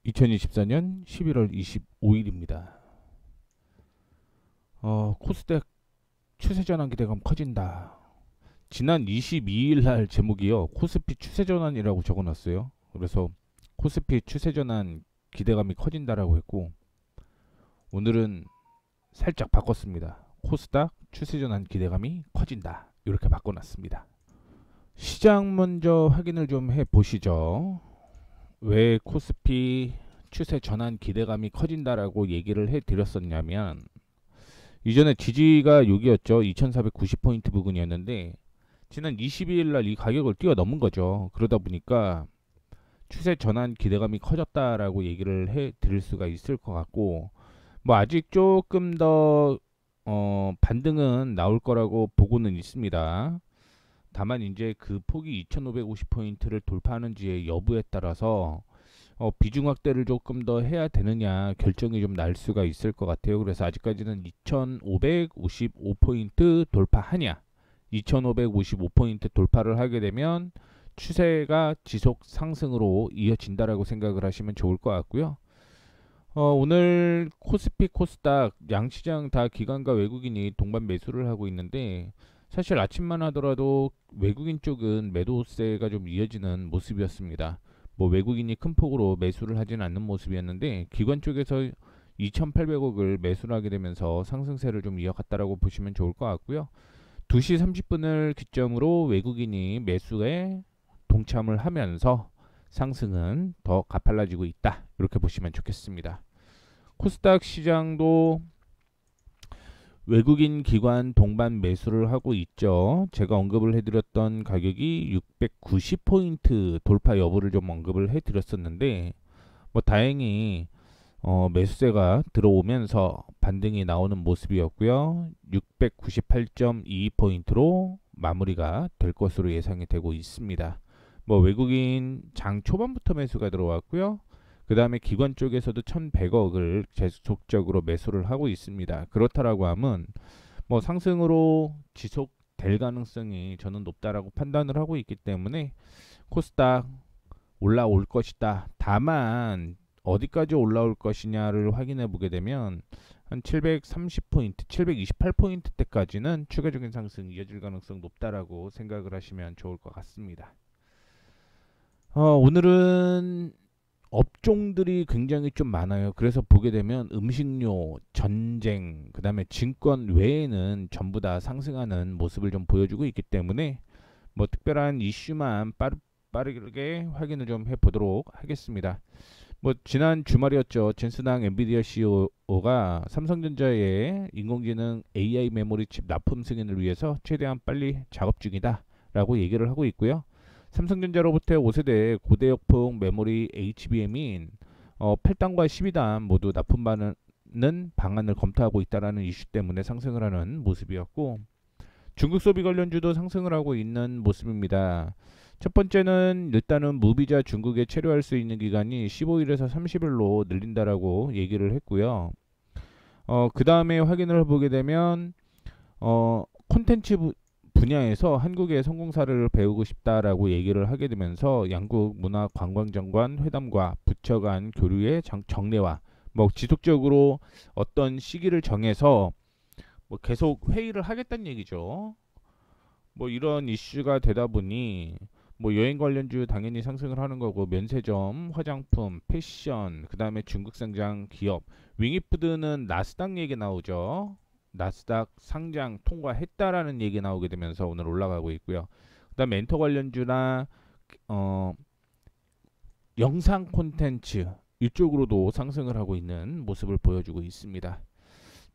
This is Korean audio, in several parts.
2024년 11월 25일입니다. 코스닥 추세전환 기대감 커진다. 지난 22일 날 제목이요. 코스피 추세전환이라고 적어놨어요. 그래서 코스피 추세전환 기대감이 커진다라고 했고, 오늘은 살짝 바꿨습니다. 코스닥 추세전환 기대감이 커진다. 이렇게 바꿔놨습니다. 시장 먼저 확인을 좀 해보시죠. 왜 코스피 추세 전환 기대감이 커진다라고 얘기를 해드렸었냐면, 이전에 지지가 여기였죠. 2490포인트 부근이었는데 지난 22일 날 이 가격을 뛰어넘은 거죠. 그러다 보니까 추세 전환 기대감이 커졌다라고 얘기를 해드릴 수가 있을 것 같고, 뭐 아직 조금 더 반등은 나올 거라고 보고는 있습니다. 다만 이제 그 폭이 2550포인트를 돌파하는지의 여부에 따라서 비중 확대를 조금 더 해야 되느냐 결정이 좀 날 수가 있을 것 같아요. 그래서 아직까지는 2555포인트 돌파하냐, 2555포인트 돌파를 하게 되면 추세가 지속 상승으로 이어진다라고 생각을 하시면 좋을 것 같고요. 오늘 코스피 코스닥 양시장 다 기관과 외국인이 동반 매수를 하고 있는데, 사실 아침만 하더라도 외국인 쪽은 매도세가 좀 이어지는 모습이었습니다. 뭐 외국인이 큰 폭으로 매수를 하진 않는 모습이었는데, 기관 쪽에서 2,800억을 매수를 하게 되면서 상승세를 좀 이어갔다라고 보시면 좋을 것 같고요. 2시 30분을 기점으로 외국인이 매수에 동참을 하면서 상승은 더 가팔라지고 있다. 이렇게 보시면 좋겠습니다. 코스닥 시장도 외국인 기관 동반 매수를 하고 있죠. 제가 언급을 해드렸던 가격이 690포인트 돌파 여부를 좀 언급을 해드렸었는데, 뭐 다행히 매수세가 들어오면서 반등이 나오는 모습이었고요. 698.22포인트로 마무리가 될 것으로 예상이 되고 있습니다. 뭐 외국인 장 초반부터 매수가 들어왔고요. 그 다음에 기관 쪽에서도 1100억을 계속적으로 매수를 하고 있습니다. 그렇다라고 하면 뭐 상승으로 지속될 가능성이 저는 높다라고 판단을 하고 있기 때문에 코스닥 올라올 것이다. 다만 어디까지 올라올 것이냐를 확인해 보게 되면 한 730포인트, 728포인트 때까지는 추가적인 상승이 이어질 가능성 높다라고 생각을 하시면 좋을 것 같습니다. 오늘은 업종들이 굉장히 좀 많아요. 그래서 보게 되면 음식료, 전쟁, 그 다음에 증권 외에는 전부 다 상승하는 모습을 좀 보여주고 있기 때문에 뭐 특별한 이슈만 빠르게 확인을 좀 해보도록 하겠습니다. 뭐 지난 주말이었죠. jensenhuang 엔비디아 CEO가 삼성전자의 인공지능 AI 메모리 칩 납품 승인을 위해서 최대한 빨리 작업 중이다 라고 얘기를 하고 있고요. 삼성전자로부터 5세대 고대역폭 메모리 HBM인 8단과 12단 모두 납품받는 방안을 검토하고 있다는 이슈 때문에 상승을 하는 모습이었고, 중국 소비 관련주도 상승을 하고 있는 모습입니다. 첫 번째는 일단은 무비자 중국에 체류할 수 있는 기간이 15일에서 30일로 늘린다라고 얘기를 했고요. 그 다음에 확인을 해보게 되면 콘텐츠 분야에서 한국의 성공 사례를 배우고 싶다라고 얘기를 하게 되면서 양국 문화관광장관 회담과 부처 간 교류의 정례화, 뭐 지속적으로 어떤 시기를 정해서 뭐 계속 회의를 하겠다는 얘기죠. 뭐 이런 이슈가 되다 보니 뭐 여행 관련주 당연히 상승을 하는 거고, 면세점, 화장품, 패션, 그 다음에 중국 상장 기업, 윙이푸드는 나스닥 얘기 나오죠. 나스닥 상장 통과했다라는 얘기 나오게 되면서 오늘 올라가고 있고요. 그 다음 멘토 관련주나 영상 콘텐츠 이쪽으로도 상승을 하고 있는 모습을 보여주고 있습니다.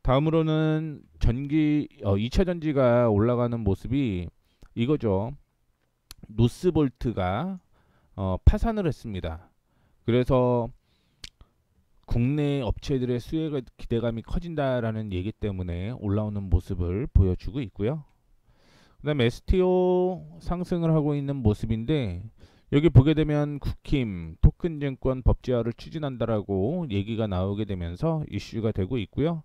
다음으로는 2차 전지가 올라가는 모습이 이거죠. 노스볼트가 파산을 했습니다. 그래서 국내 업체들의 수혜가 기대감이 커진다라는 얘기 때문에 올라오는 모습을 보여주고 있고요. 그 다음에 STO 상승을 하고 있는 모습인데, 여기 보게 되면 국힘 토큰증권 법제화를 추진한다라고 얘기가 나오게 되면서 이슈가 되고 있고요.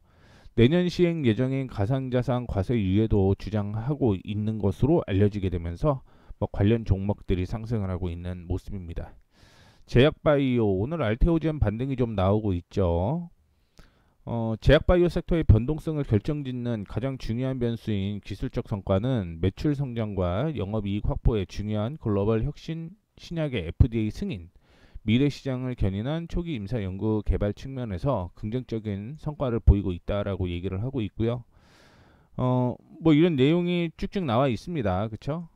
내년 시행 예정인 가상자산 과세 유예도 주장하고 있는 것으로 알려지게 되면서 뭐 관련 종목들이 상승을 하고 있는 모습입니다. 제약바이오 오늘 알테오젠 반등이 좀 나오고 있죠. 제약바이오 섹터의 변동성을 결정짓는 가장 중요한 변수인 기술적 성과는 매출 성장과 영업이익 확보에 중요한 글로벌 혁신 신약의 FDA 승인, 미래 시장을 견인한 초기 임사 연구 개발 측면에서 긍정적인 성과를 보이고 있다라고 얘기를 하고 있고요. 뭐 이런 내용이 쭉쭉 나와 있습니다. 그렇죠?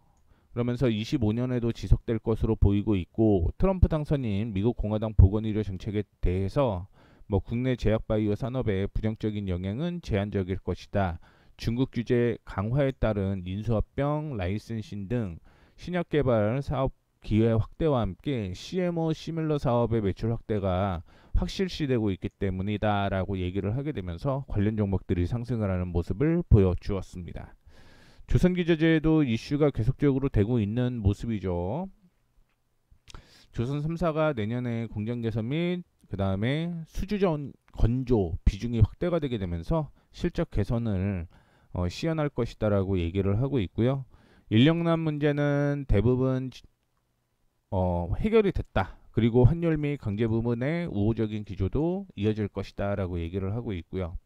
그러면서 25년에도 지속될 것으로 보이고 있고, 트럼프 당선인 미국 공화당 보건의료 정책에 대해서 뭐 국내 제약바이오 산업에 부정적인 영향은 제한적일 것이다. 중국 규제 강화에 따른 인수합병, 라이센싱 등 신약 개발 사업 기회 확대와 함께 CMO 시밀러 사업의 매출 확대가 확실시되고 있기 때문이다라고 얘기를 하게 되면서 관련 종목들이 상승을 하는 모습을 보여주었습니다. 조선기저제도 이슈가 계속적으로 되고 있는 모습이죠. 조선 3사가 내년에 공장 개선 및 그 다음에 수주전 건조 비중이 확대가 되게 되면서 실적 개선을 시현할 것이다라고 얘기를 하고 있고요. 인력난 문제는 대부분 해결이 됐다. 그리고 환율 및 강제 부문의 우호적인 기조도 이어질 것이다라고 얘기를 하고 있고요.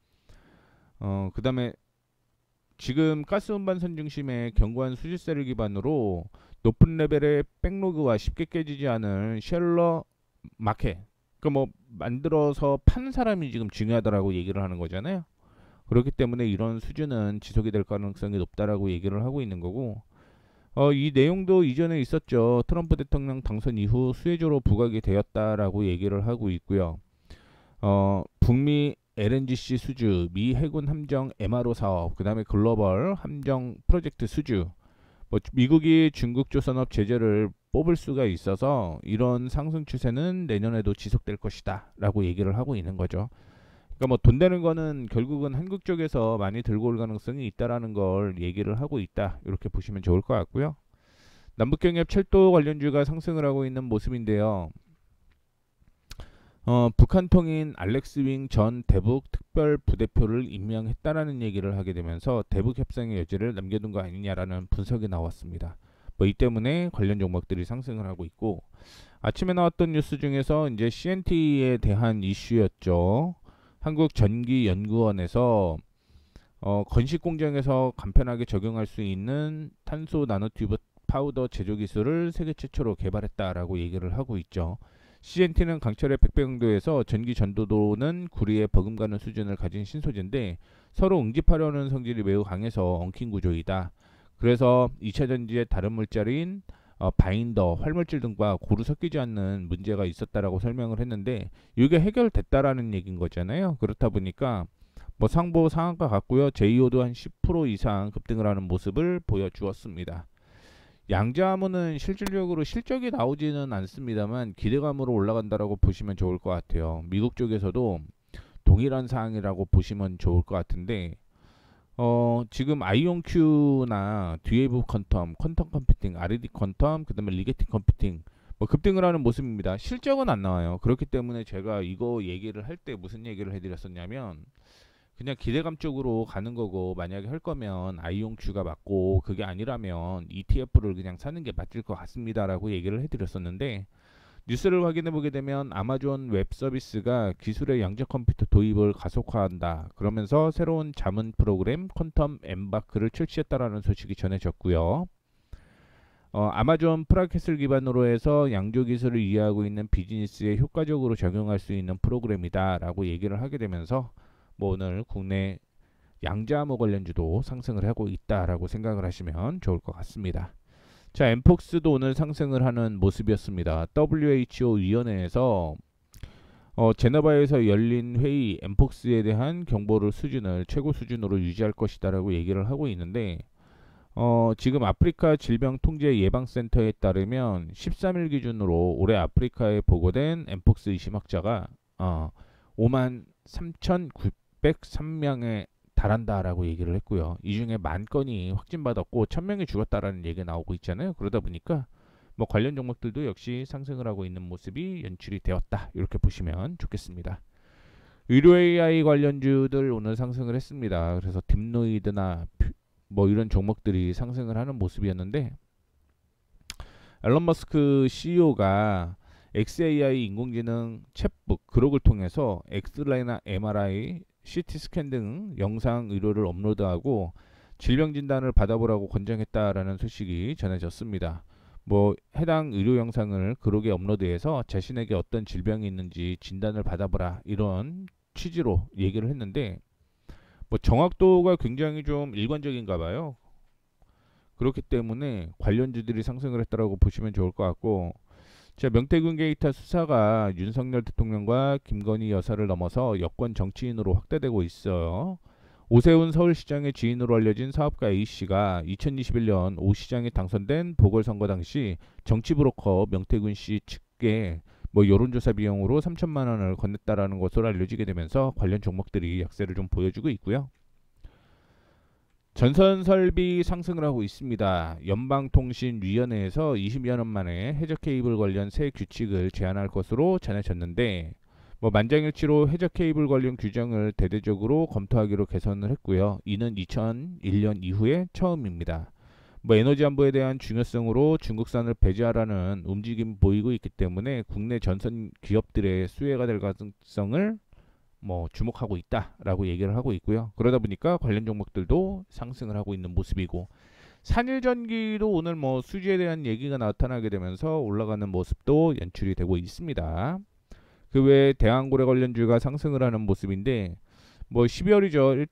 그 다음에 지금 가스 운반선 중심의 견고한 수질세를 기반으로 높은 레벨의 백로그와 쉽게 깨지지 않은 쉘러 마켓, 그 뭐 만들어서 파는 사람이 지금 중요하다라고 얘기를 하는 거잖아요. 그렇기 때문에 이런 수준은 지속이 될 가능성이 높다라고 얘기를 하고 있는 거고, 이 내용도 이전에 있었죠. 트럼프 대통령 당선 이후 수혜주로 부각이 되었다라고 얘기를 하고 있고요. 북미 LNGC 수주, 미 해군 함정 MRO 사업, 그 다음에 글로벌 함정 프로젝트 수주, 뭐 미국이 중국 조선업 제재를 뽑을 수가 있어서 이런 상승 추세는 내년에도 지속될 것이다 라고 얘기를 하고 있는 거죠. 그러니까 뭐 돈 되는 거는 결국은 한국 쪽에서 많이 들고 올 가능성이 있다라는 걸 얘기를 하고 있다, 이렇게 보시면 좋을 것 같고요. 남북경협 철도 관련주가 상승을 하고 있는 모습인데요. 북한 통인 알렉스 윙 전 대북 특별 부대표를 임명했다라는 얘기를 하게 되면서 대북 협상의 여지를 남겨둔 거 아니냐라는 분석이 나왔습니다. 뭐 이 때문에 관련 종목들이 상승을 하고 있고, 아침에 나왔던 뉴스 중에서 이제 CNT에 대한 이슈였죠. 한국전기연구원에서 건식 공장에서 간편하게 적용할 수 있는 탄소 나노튜브 파우더 제조 기술을 세계 최초로 개발했다라고 얘기를 하고 있죠. CNT는 강철의 100배 강도에서 전기 전도도는 구리에 버금가는 수준을 가진 신소재인데 서로 응집하려는 성질이 매우 강해서 엉킨 구조이다. 그래서 2차 전지의 다른 물질인 바인더, 활물질 등과 고루 섞이지 않는 문제가 있었다라고 설명을 했는데 이게 해결됐다라는 얘기인 거잖아요. 그렇다 보니까 뭐 상보 상한가 같고요. 제이오도 한 10% 이상 급등을 하는 모습을 보여주었습니다. 양자암호는 실질적으로 실적이 나오지는 않습니다만 기대감으로 올라간다라고 보시면 좋을 것 같아요. 미국 쪽에서도 동일한 사항이라고 보시면 좋을 것 같은데, 지금 아이온큐나 듀웨이브 퀀텀, 퀀텀 컴퓨팅, RD 퀀텀, 그 다음에 리게팅 컴퓨팅 뭐 급등을 하는 모습입니다. 실적은 안 나와요. 그렇기 때문에 제가 이거 얘기를 할 때 무슨 얘기를 해드렸었냐면, 그냥 기대감 쪽으로 가는 거고, 만약에 할 거면 아이온큐가 맞고 그게 아니라면 ETF를 그냥 사는 게 맞을 것 같습니다 라고 얘기를 해드렸었는데, 뉴스를 확인해 보게 되면 아마존 웹 서비스가 기술의 양자 컴퓨터 도입을 가속화한다, 그러면서 새로운 자문 프로그램 퀀텀 엠바크를 출시했다라는 소식이 전해졌고요. 아마존 프라켓을 기반으로 해서 양조 기술을 이해하고 있는 비즈니스에 효과적으로 적용할 수 있는 프로그램이다 라고 얘기를 하게 되면서 뭐 오늘 국내 양자암호 관련주도 상승을 하고 있다라고 생각을 하시면 좋을 것 같습니다. 자, 엠폭스도 오늘 상승을 하는 모습이었습니다. WHO 위원회에서 제네바에서 열린 회의 엠폭스에 대한 경보를 수준을 최고 수준으로 유지할 것이다라고 얘기를 하고 있는데, 지금 아프리카 질병통제예방센터에 따르면 13일 기준으로 올해 아프리카에 보고된 엠폭스 의심 확자가 53,903명에 달한다라고 얘기를 했고요. 이 중에 10,000건이 확진받았고 1,000명이 죽었다라는 얘기가 나오고 있잖아요. 그러다 보니까 뭐 관련 종목들도 역시 상승을 하고 있는 모습이 연출이 되었다, 이렇게 보시면 좋겠습니다. 의료 AI 관련주들 오늘 상승을 했습니다. 그래서 딥노이드나 뭐 이런 종목들이 상승을 하는 모습이었는데, 앨런 머스크 CEO가 XAI 인공지능 챗북 그록을 통해서 엑스레이나 MRI, CT 스캔 등 영상 의료를 업로드하고 질병 진단을 받아보라고 권장했다라는 소식이 전해졌습니다. 뭐 해당 의료 영상을 그록에 업로드해서 자신에게 어떤 질병이 있는지 진단을 받아보라 이런 취지로 얘기를 했는데 뭐 정확도가 굉장히 좀 일관적인가 봐요. 그렇기 때문에 관련주들이 상승을 했다라고 보시면 좋을 것 같고 자, 명태균 게이트 수사가 윤석열 대통령과 김건희 여사를 넘어서 여권 정치인으로 확대되고 있어요. 오세훈 서울시장의 지인으로 알려진 사업가 A씨가 2021년 오 시장에 당선된 보궐선거 당시 정치브로커 명태균 씨 측에 뭐 여론조사 비용으로 3천만 원을 건넸다라는 것으로 알려지게 되면서 관련 종목들이 약세를 좀 보여주고 있고요. 전선 설비 상승을 하고 있습니다. 연방통신위원회에서 20여 년 만에 해저 케이블 관련 새 규칙을 제안할 것으로 전해졌는데 뭐 만장일치로 해저 케이블 관련 규정을 대대적으로 검토하기로 개선을 했고요. 이는 2001년 이후에 처음입니다. 뭐 에너지 안보에 대한 중요성으로 중국산을 배제하라는 움직임이 보이고 있기 때문에 국내 전선 기업들의 수혜가 될 가능성을 뭐 주목하고 있다라고 얘기를 하고 있고요. 그러다 보니까 관련 종목들도 상승을 하고 있는 모습이고 산일전기도 오늘 뭐 수지에 대한 얘기가 나타나게 되면서 올라가는 모습도 연출이 되고 있습니다. 그 외에 대한고래 관련주가 상승을 하는 모습인데 뭐 12월이죠.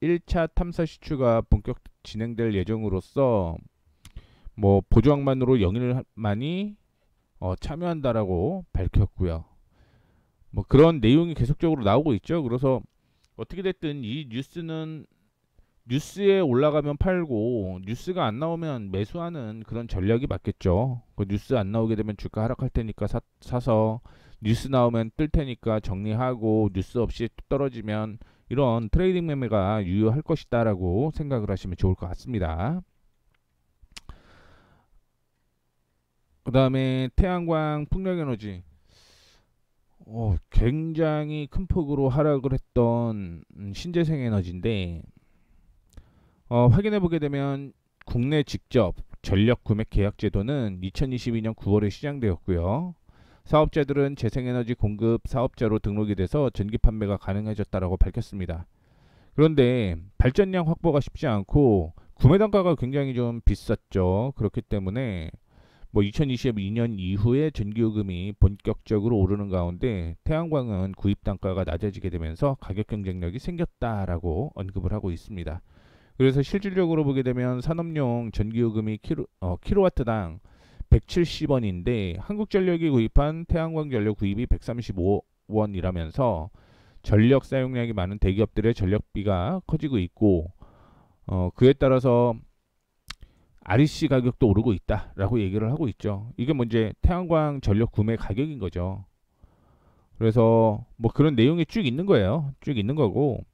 1차 탐사 시추가 본격 진행될 예정으로서 뭐 보조항만으로 영일만이 참여한다라고 밝혔고요. 뭐 그런 내용이 계속적으로 나오고 있죠. 그래서 어떻게 됐든 이 뉴스는 뉴스에 올라가면 팔고 뉴스가 안 나오면 매수하는 그런 전략이 맞겠죠. 그 뉴스 안 나오게 되면 주가 하락할 테니까 사서 뉴스 나오면 뜰 테니까 정리하고 뉴스 없이 떨어지면 이런 트레이딩 매매가 유효할 것이다라고 생각을 하시면 좋을 것 같습니다. 그 다음에 태양광 풍력에너지 굉장히 큰 폭으로 하락을 했던 신재생에너지인데 확인해 보게 되면 국내 직접 전력 구매 계약 제도는 2022년 9월에 시작되었고요. 사업자들은 재생에너지 공급 사업자로 등록이 돼서 전기 판매가 가능해졌다라고 밝혔습니다. 그런데 발전량 확보가 쉽지 않고 구매 단가가 굉장히 좀 비쌌죠. 그렇기 때문에 뭐 2022년 이후에 전기요금이 본격적으로 오르는 가운데 태양광은 구입 단가가 낮아지게 되면서 가격 경쟁력이 생겼다라고 언급을 하고 있습니다. 그래서 실질적으로 보게 되면 산업용 전기요금이 킬로와트당 170원인데 한국전력이 구입한 태양광 전력 구입이 135원이라면서 전력 사용량이 많은 대기업들의 전력비가 커지고 있고 그에 따라서 REC 가격도 오르고 있다라고 얘기를 하고 있죠. 이게 뭐 이제 태양광 전력 구매 가격인 거죠. 그래서 뭐 그런 내용이 쭉 있는 거예요. 쭉 있는 거고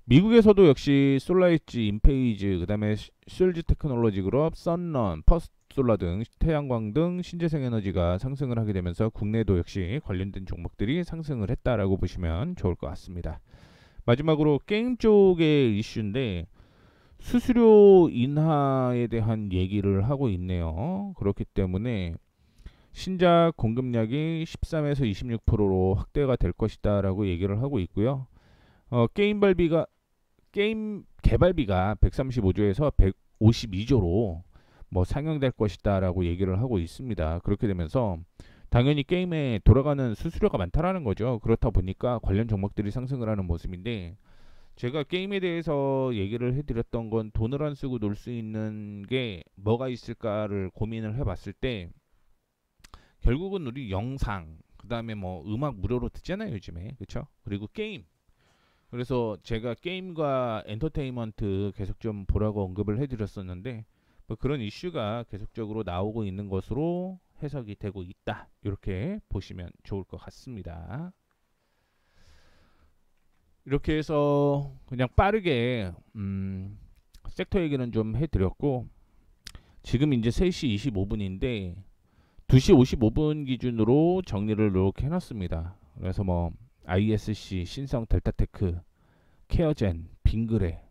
미국에서도 역시 솔라이지, 인페이즈, 그다음에 슐즈 테크놀로지 그룹, 선런, 퍼스트솔라 등 태양광 등 신재생 에너지가 상승을 하게 되면서 국내도 역시 관련된 종목들이 상승을 했다라고 보시면 좋을 것 같습니다. 마지막으로 게임 쪽의 이슈인데 수수료 인하에 대한 얘기를 하고 있네요. 그렇기 때문에 신작 공급량이 13에서 26%로 확대가 될 것이다 라고 얘기를 하고 있고요. 게임 개발비가 135조에서 152조로 뭐 상향될 것이다 라고 얘기를 하고 있습니다. 그렇게 되면서 당연히 게임에 돌아가는 수수료가 많다라는 거죠. 그렇다 보니까 관련 종목들이 상승을 하는 모습인데 제가 게임에 대해서 얘기를 해드렸던 건 돈을 안 쓰고 놀 수 있는 게 뭐가 있을까를 고민을 해봤을 때 결국은 우리 영상 그 다음에 뭐 음악 무료로 듣잖아요 요즘에. 그쵸? 그리고 게임. 그래서 제가 게임과 엔터테인먼트 계속 좀 보라고 언급을 해드렸었는데 뭐 그런 이슈가 계속적으로 나오고 있는 것으로 해석이 되고 있다 이렇게 보시면 좋을 것 같습니다. 이렇게 해서 그냥 빠르게 섹터 얘기는 좀 해드렸고 지금 이제 3시 25분인데 2시 55분 기준으로 정리를 이렇게 해놨습니다. 그래서 뭐 ISC, 신성 델타테크, 케어젠, 빙그레,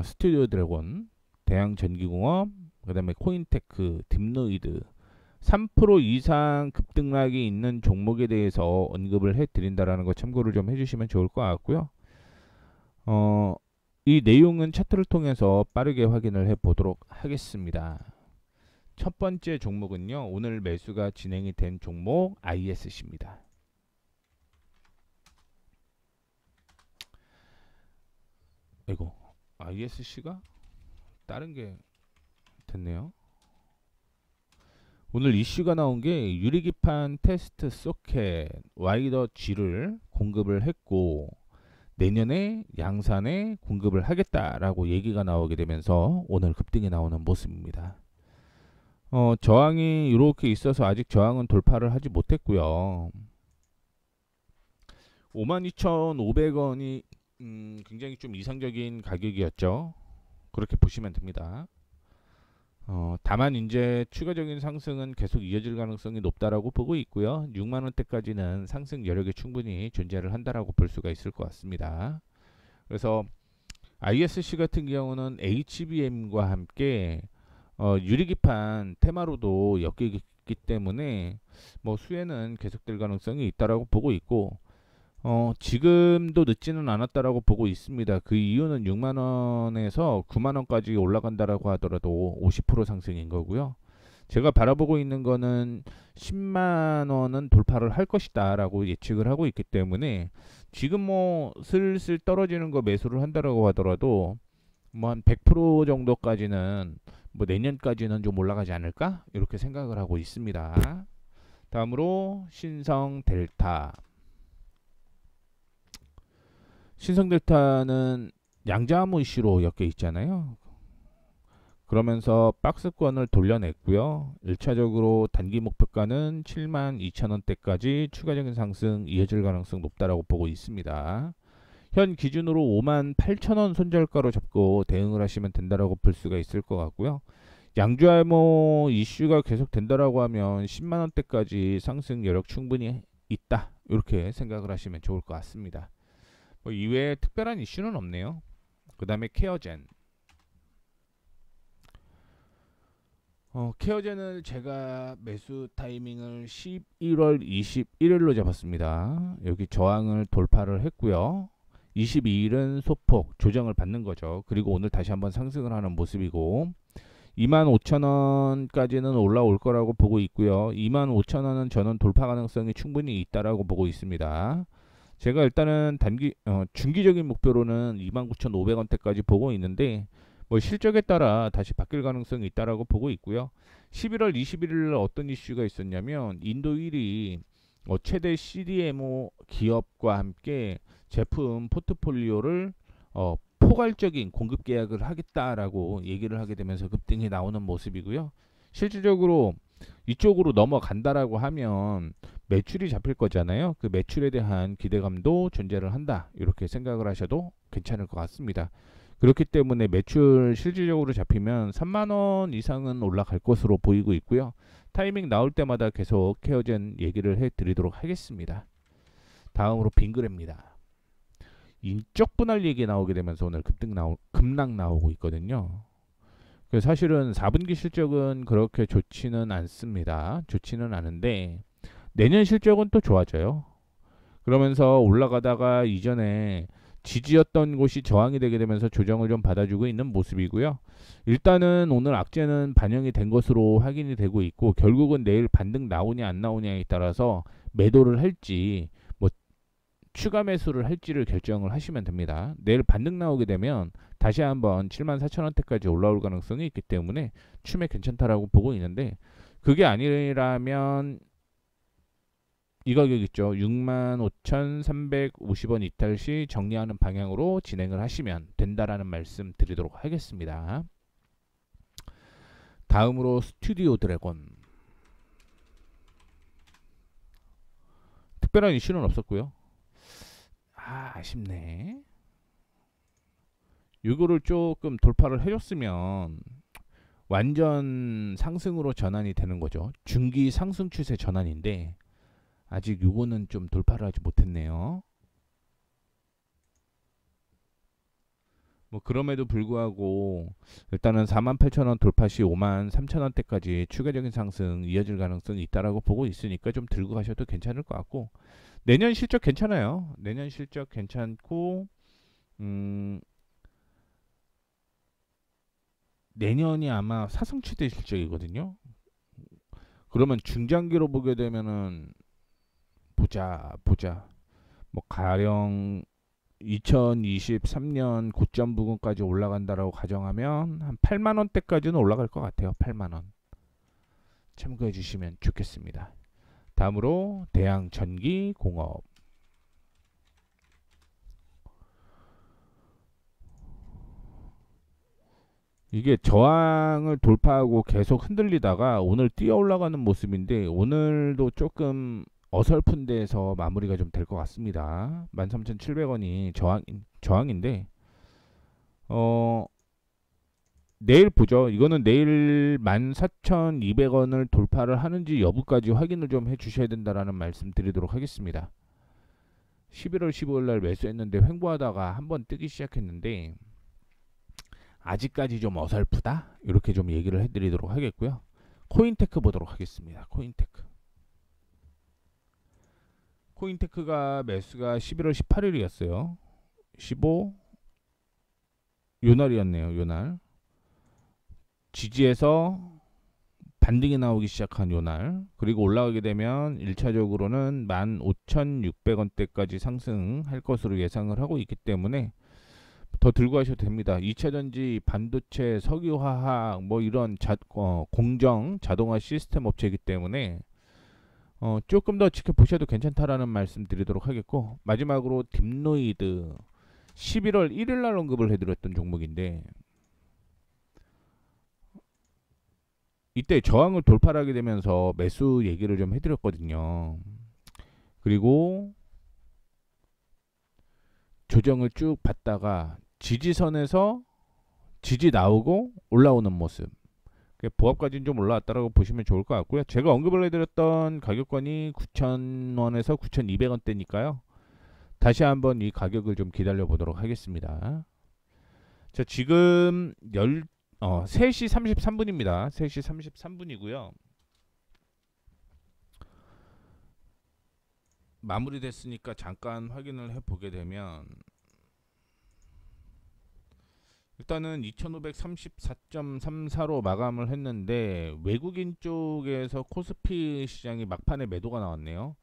스튜디오 드래곤, 대양전기공업, 그 다음에 코인테크, 딥노이드, 3% 이상 급등락이 있는 종목에 대해서 언급을 해드린다라는 거 참고를 좀 해주시면 좋을 것 같고요. 이 내용은 차트를 통해서 빠르게 확인을 해보도록 하겠습니다. 첫 번째 종목은요, 오늘 매수가 진행이 된 종목 ISC입니다. 이거 ISC가 다른 게 됐네요. 오늘 이슈가 나온 게 유리기판 테스트 소켓 와이더 G를 공급을 했고 내년에 양산에 공급을 하겠다라고 얘기가 나오게 되면서 오늘 급등이 나오는 모습입니다. 저항이 이렇게 있어서 아직 저항은 돌파를 하지 못했고요. 52,500원이 굉장히 좀 이상적인 가격이었죠. 그렇게 보시면 됩니다. 다만 이제 추가적인 상승은 계속 이어질 가능성이 높다라고 보고 있고요. 6만원대까지는 상승 여력이 충분히 존재를 한다라고 볼 수가 있을 것 같습니다. 그래서 ISC 같은 경우는 HBM과 함께 유리기판 테마로도 엮이기 때문에 뭐 수혜는 계속될 가능성이 있다라고 보고 있고 지금도 늦지는 않았다라고 보고 있습니다. 그 이유는 6만원에서 9만원까지 올라간다라고 하더라도 50% 상승인 거고요. 제가 바라보고 있는 거는 10만원은 돌파를 할 것이다 라고 예측을 하고 있기 때문에 지금 뭐 슬슬 떨어지는 거 매수를 한다라고 하더라도 뭐 한 100% 정도까지는 뭐 내년까지는 좀 올라가지 않을까 이렇게 생각을 하고 있습니다. 다음으로 신성델타. 신성델타는 양자암호 이슈로 엮여 있잖아요. 그러면서 박스권을 돌려냈고요. 1차적으로 단기 목표가는 72,000원대까지 추가적인 상승 이어질 가능성 높다라고 보고 있습니다. 현 기준으로 58,000원 손절가로 잡고 대응을 하시면 된다라고 볼 수가 있을 것 같고요. 양자암호 이슈가 계속 된다라고 하면 10만원대까지 상승 여력 충분히 있다 이렇게 생각을 하시면 좋을 것 같습니다. 뭐 이외에 특별한 이슈는 없네요. 그 다음에 케어젠. 케어젠을 제가 매수 타이밍을 11월 21일로 잡았습니다. 여기 저항을 돌파를 했고요. 22일은 소폭 조정을 받는 거죠. 그리고 오늘 다시 한번 상승을 하는 모습이고 25,000원까지는 올라올 거라고 보고 있고요. 25,000원은 저는 돌파 가능성이 충분히 있다라고 보고 있습니다. 제가 일단은 중기적인 목표로는 29,500원대까지 보고 있는데 뭐 실적에 따라 다시 바뀔 가능성이 있다라고 보고 있고요. 11월 21일 어떤 이슈가 있었냐면 인도 1위 최대 CDMO 기업과 함께 제품 포트폴리오를 포괄적인 공급 계약을 하겠다라고 얘기를 하게 되면서 급등이 나오는 모습이고요. 실질적으로 이쪽으로 넘어간다라고 하면 매출이 잡힐 거잖아요. 그 매출에 대한 기대감도 존재를 한다. 이렇게 생각을 하셔도 괜찮을 것 같습니다. 그렇기 때문에 매출 실질적으로 잡히면 3만원 이상은 올라갈 것으로 보이고 있고요. 타이밍 나올 때마다 계속 케어젠 얘기를 해드리도록 하겠습니다. 다음으로 빙그레입니다. 인적 분할 얘기 나오게 되면서 오늘 급락 나오고 있거든요. 사실은 4분기 실적은 그렇게 좋지는 않습니다. 좋지는 않은데 내년 실적은 또 좋아져요. 그러면서 올라가다가 이전에 지지였던 곳이 저항이 되게 되면서 조정을 좀 받아주고 있는 모습이고요. 일단은 오늘 악재는 반영이 된 것으로 확인이 되고 있고 결국은 내일 반등 나오냐 안 나오냐에 따라서 매도를 할지 뭐 추가 매수를 할지를 결정을 하시면 됩니다. 내일 반등 나오게 되면 다시 한번 74,000원대까지 올라올 가능성이 있기 때문에 추매 괜찮다라고 보고 있는데 그게 아니라면 이 가격 있죠. 65,350원 이탈 시 정리하는 방향으로 진행을 하시면 된다라는 말씀 드리도록 하겠습니다. 다음으로 스튜디오 드래곤. 특별한 이슈는 없었고요. 아쉽네. 이거를 조금 돌파를 해줬으면 완전 상승으로 전환이 되는 거죠. 중기 상승 추세 전환인데 아직 요거는 좀 돌파를 하지 못했네요. 뭐 그럼에도 불구하고 일단은 48,000원 돌파 시 53,000원대까지 추가적인 상승 이어질 가능성이 있다라고 보고 있으니까 좀 들고 가셔도 괜찮을 것 같고, 내년 실적 괜찮아요. 내년 실적 괜찮고, 음, 내년이 아마 사성취대 실적이거든요. 그러면 중장기로 보게 되면은 보자 뭐 가령 2023년 고점 부근까지 올라간다라고 가정하면 한 8만 원대까지는 올라갈 것 같아요. 8만 원. 참고해 주시면 좋겠습니다. 다음으로 대양전기공업. 이게 저항을 돌파하고 계속 흔들리다가 오늘 뛰어 올라가는 모습인데, 오늘도 조금 어설픈 데에서 마무리가 좀 될 것 같습니다. 13,700원이 저항인데, 어, 내일 보죠. 이거는 내일 14,200원을 돌파를 하는지 여부까지 확인을 좀 해주셔야 된다라는 말씀 드리도록 하겠습니다. 11월 15일 날 매수했는데 횡보하다가 한번 뜨기 시작했는데 아직까지 좀 어설프다, 이렇게 좀 얘기를 해드리도록 하겠고요. 코인테크 보도록 하겠습니다. 코인테크가 매수가 11월 18일이었어요 15 요날이었네요. 요날 지지에서 반등이 나오기 시작한 요날, 그리고 올라가게 되면 1차적으로는 15,600원대까지 상승할 것으로 예상을 하고 있기 때문에 더 들고 가셔도 됩니다. 2차전지, 반도체, 석유화학 뭐 이런 공정 자동화 시스템 업체이기 때문에 조금 더 지켜보셔도 괜찮다라는 말씀 드리도록 하겠고, 마지막으로 딥노이드 11월 1일 날 언급을 해드렸던 종목인데, 이때 저항을 돌파하게 되면서 매수 얘기를 좀 해드렸거든요. 그리고 조정을 쭉 받다가 지지선에서 지지 나오고 올라오는 모습, 보합까지는 좀 올라왔다라고 보시면 좋을 것 같고요. 제가 언급을 해드렸던 가격권이 9,000원에서 9,200원대니까요. 다시 한번 이 가격을 좀 기다려 보도록 하겠습니다. 자, 지금 3시 33분입니다. 3시 33분이고요. 마무리됐으니까 잠깐 확인을 해보게 되면, 일단은 2534.34로 마감을 했는데 외국인 쪽에서 코스피 시장이 막판에 매도가 나왔네요.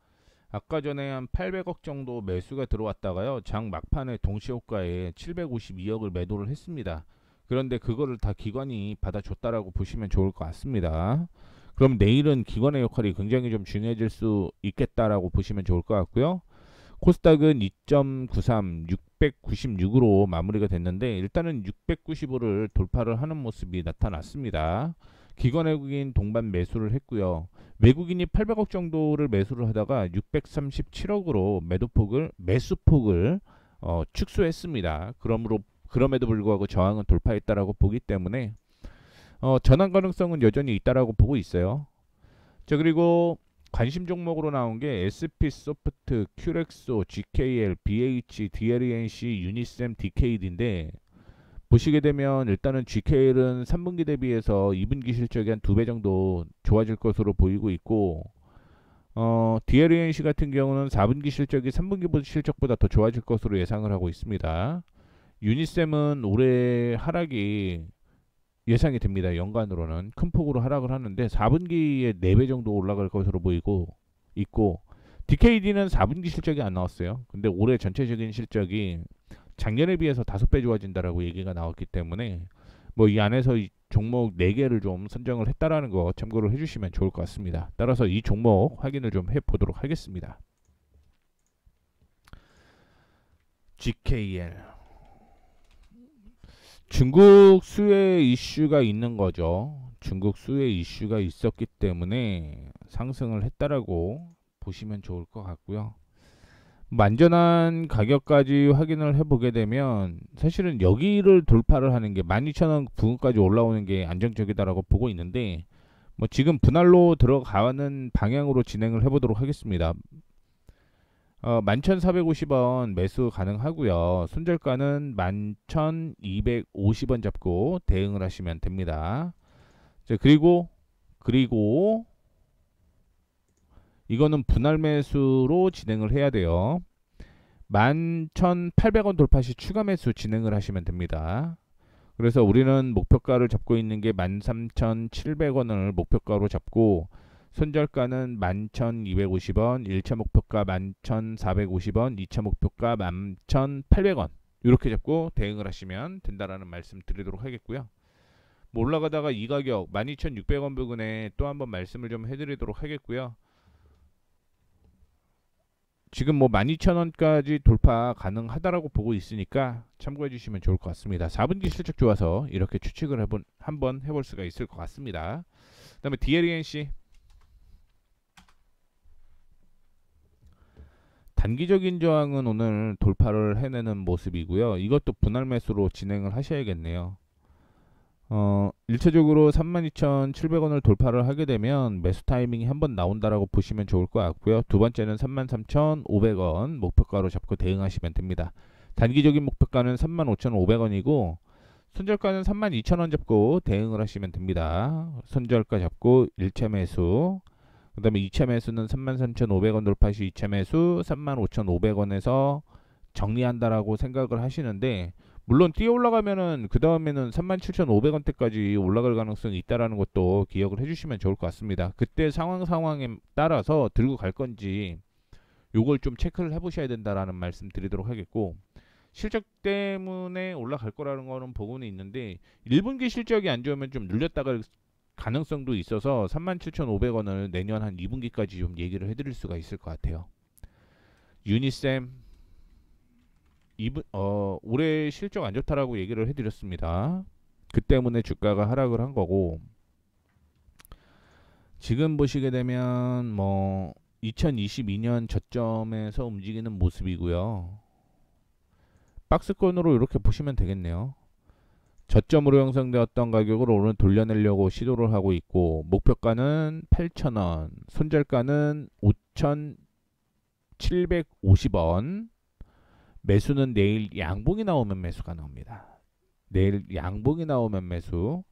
아까 전에 한 800억 정도 매수가 들어왔다가요, 장 막판에 동시호가에 752억을 매도를 했습니다. 그런데 그거를 다 기관이 받아줬다라고 보시면 좋을 것 같습니다. 그럼 내일은 기관의 역할이 굉장히 좀 중요해질 수 있겠다라고 보시면 좋을 것 같고요. 코스닥은 2.93, 696으로 마무리가 됐는데, 일단은 695를 돌파를 하는 모습이 나타났습니다. 기관 외국인 동반 매수를 했고요. 외국인이 800억 정도를 매수를 하다가 637억으로 매수폭을 축소했습니다. 그럼에도 불구하고 저항은 돌파했다라고 보기 때문에 전환 가능성은 여전히 있다라고 보고 있어요. 자, 그리고 관심 종목으로 나온 게 SP소프트, 큐렉소, GKL, BH, DLNC, 유니셈, DKD인데, 보시게 되면 일단은 GKL은 3분기 대비해서 2분기 실적이 한 2배 정도 좋아질 것으로 보이고 있고, DLNC 같은 경우는 4분기 실적이 3분기 실적보다 더 좋아질 것으로 예상을 하고 있습니다. 유니셈은 올해 하락이 예상이 됩니다. 연간으로는 큰 폭으로 하락을 하는데 4분기에 4배 정도 올라갈 것으로 보이고 있고, DKD는 4분기 실적이 안 나왔어요. 근데 올해 전체적인 실적이 작년에 비해서 5배 좋아진다라고 얘기가 나왔기 때문에 뭐 이 안에서 이 종목 4개를 좀 선정을 했다라는 거 참고를 해주시면 좋을 것 같습니다. 따라서 이 종목 확인을 좀 해보도록 하겠습니다. GKL, 중국 수혜 이슈가 있는 거죠. 중국 수혜 이슈가 있었기 때문에 상승을 했다라고 보시면 좋을 것 같고요. 안전한 가격까지 확인을 해보게 되면 사실은 여기를 돌파를 하는 게 12,000원 부근까지 올라오는 게 안정적이다라고 보고 있는데, 뭐 지금 분할로 들어가는 방향으로 진행을 해보도록 하겠습니다. 11,450원 매수 가능하고요. 손절가는 11,250원 잡고 대응을 하시면 됩니다. 자, 그리고 이거는 분할 매수로 진행을 해야 돼요. 11,800원 돌파 시 추가 매수 진행을 하시면 됩니다. 그래서 우리는 목표가를 잡고 있는 게 13,700원을 목표가로 잡고 손절가는 11,250원, 1차 목표가 11,450원, 2차 목표가 11,800원 이렇게 잡고 대응을 하시면 된다라는 말씀 드리도록 하겠고요. 뭐 올라가다가 이 가격 12,600원 부근에 또 한번 말씀을 좀 해드리도록 하겠고요. 지금 뭐 12,000원까지 돌파 가능하다라고 보고 있으니까 참고해 주시면 좋을 것 같습니다. 4분기 실적 좋아서 이렇게 추측을 한번 해볼 수가 있을 것 같습니다. 그 다음에 DLENC 단기적인 저항은 오늘 돌파를 해내는 모습이고요. 이것도 분할 매수로 진행을 하셔야겠네요. 1차적으로 32,700원을 돌파를 하게 되면 매수 타이밍이 한번 나온다라고 보시면 좋을 것 같고요. 두 번째는 33,500원 목표가로 잡고 대응하시면 됩니다. 단기적인 목표가는 35,500원이고 손절가는 32,000원 잡고 대응을 하시면 됩니다. 손절가 잡고 1차 매수, 그 다음에 2차 매수는 33,500원 돌파 시 2차 매수 35,500원에서 정리한다라고 생각을 하시는데, 물론 뛰어 올라가면은 그 다음에는 37,500원대까지 올라갈 가능성이 있다라는 것도 기억을 해주시면 좋을 것 같습니다. 그때 상황에 따라서 들고 갈 건지 요걸 좀 체크를 해보셔야 된다라는 말씀 드리도록 하겠고, 실적 때문에 올라갈 거라는 거는 보고는 있는데 1분기 실적이 안 좋으면 좀 눌렸다가 가능성도 있어서 37,500원을 내년 한 2분기까지 좀 얘기를 해드릴 수가 있을 것 같아요. 유니셈 올해 실적 안 좋다라고 얘기를 해드렸습니다. 그 때문에 주가가 하락을 한 거고, 지금 보시게 되면 뭐 2022년 저점에서 움직이는 모습이고요. 박스권으로 이렇게 보시면 되겠네요. 저점으로 형성되었던 가격을 오늘 돌려내려고 시도를 하고 있고, 목표가는 8,000원, 손절가는 5,750원, 매수는 내일 양봉이 나오면 매수가 나옵니다. 내일 양봉이 나오면 매수,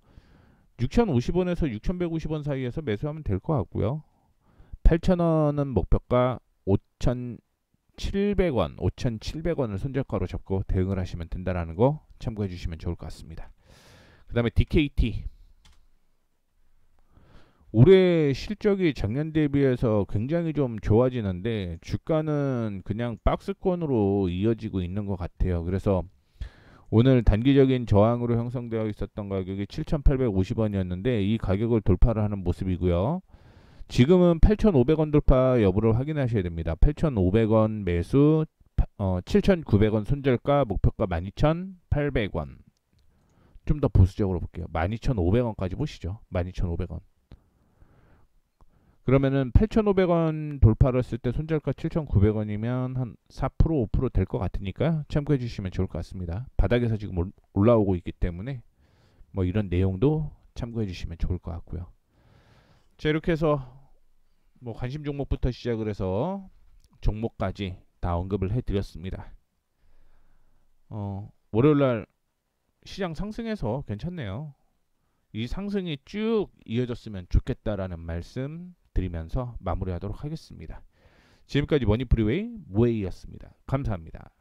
6,050원에서 6,150원 사이에서 매수하면 될 것 같고요. 8,000원은 목표가 5,700원을 손절가로 잡고 대응을 하시면 된다라는 거 참고해 주시면 좋을 것 같습니다. 그 다음에 DKT 올해 실적이 작년 대비해서 굉장히 좀 좋아지는데 주가는 그냥 박스권으로 이어지고 있는 것 같아요. 그래서 오늘 단기적인 저항으로 형성되어 있었던 가격이 7,850원이었는데 이 가격을 돌파를 하는 모습이고요. 지금은 8,500원 돌파 여부를 확인하셔야 됩니다. 8,500원 매수, 7,900원 손절가, 목표가 12,800원. 좀 더 보수적으로 볼게요. 12,500원까지 보시죠. 12,500원. 그러면은 8,500원 돌파를 했을 때 손절가 7,900원이면 한 4% 5% 될 것 같으니까 참고해 주시면 좋을 것 같습니다. 바닥에서 지금 올라오고 있기 때문에 뭐 이런 내용도 참고해 주시면 좋을 것 같고요. 자, 이렇게 해서 뭐 관심 종목부터 시작을 해서 종목까지 다 언급을 해드렸습니다. 월요일날 시장 상승해서 괜찮네요. 이 상승이 쭉 이어졌으면 좋겠다라는 말씀 드리면서 마무리하도록 하겠습니다. 지금까지 머니프리웨이 무웨이였습니다. 감사합니다.